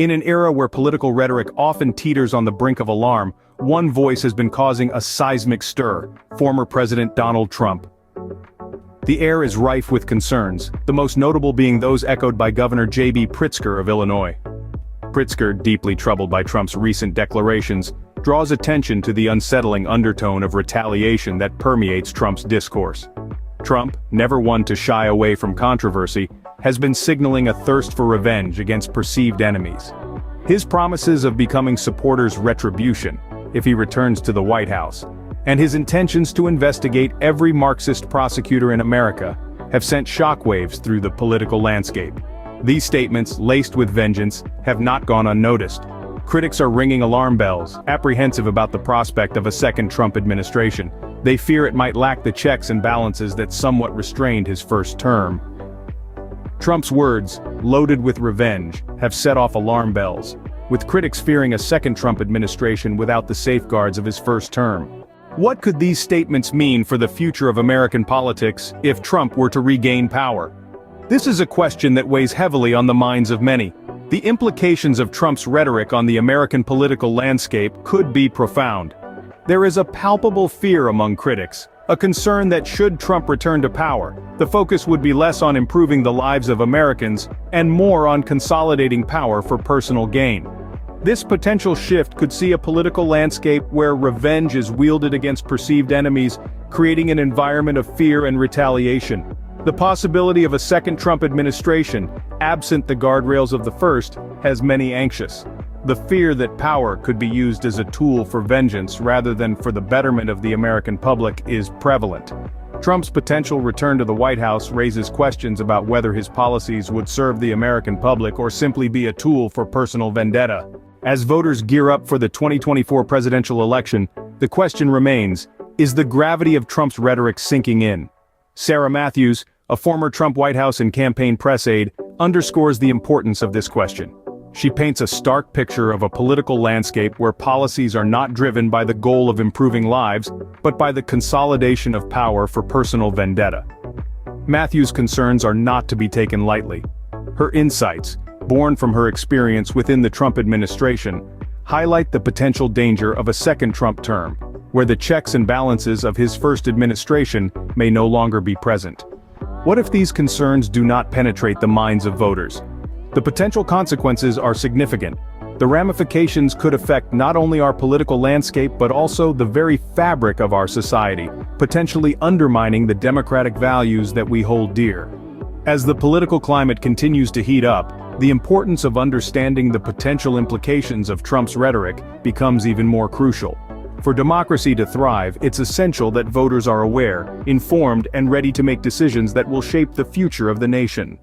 In an era where political rhetoric often teeters on the brink of alarm, one voice has been causing a seismic stir: former President Donald Trump. The air is rife with concerns, the most notable being those echoed by Governor J.B. Pritzker of Illinois. Pritzker, deeply troubled by Trump's recent declarations, draws attention to the unsettling undertone of retaliation that permeates Trump's discourse. Trump, never one to shy away from controversy, has been signaling a thirst for revenge against perceived enemies. His promises of becoming supporters' retribution, if he returns to the White House, and his intentions to investigate every Marxist prosecutor in America, have sent shockwaves through the political landscape. These statements, laced with vengeance, have not gone unnoticed. Critics are ringing alarm bells, apprehensive about the prospect of a second Trump administration. They fear it might lack the checks and balances that somewhat restrained his first term. Trump's words, loaded with revenge, have set off alarm bells, with critics fearing a second Trump administration without the safeguards of his first term. What could these statements mean for the future of American politics if Trump were to regain power? This is a question that weighs heavily on the minds of many. The implications of Trump's rhetoric on the American political landscape could be profound. There is a palpable fear among critics, a concern that should Trump return to power, the focus would be less on improving the lives of Americans and more on consolidating power for personal gain. This potential shift could see a political landscape where revenge is wielded against perceived enemies, creating an environment of fear and retaliation. The possibility of a second Trump administration, absent the guardrails of the first, has many anxious. The fear that power could be used as a tool for vengeance rather than for the betterment of the American public is prevalent. Trump's potential return to the White House raises questions about whether his policies would serve the American public or simply be a tool for personal vendetta. As voters gear up for the 2024 presidential election, the question remains, is the gravity of Trump's rhetoric sinking in? Sarah Matthews, a former Trump White House and campaign press aide, underscores the importance of this question. She paints a stark picture of a political landscape where policies are not driven by the goal of improving lives, but by the consolidation of power for personal vendetta. Matthews' concerns are not to be taken lightly. Her insights, born from her experience within the Trump administration, highlight the potential danger of a second Trump term, where the checks and balances of his first administration may no longer be present. What if these concerns do not penetrate the minds of voters? The potential consequences are significant. The ramifications could affect not only our political landscape but also the very fabric of our society, potentially undermining the democratic values that we hold dear. As the political climate continues to heat up, the importance of understanding the potential implications of Trump's rhetoric becomes even more crucial. For democracy to thrive, it's essential that voters are aware, informed, and ready to make decisions that will shape the future of the nation.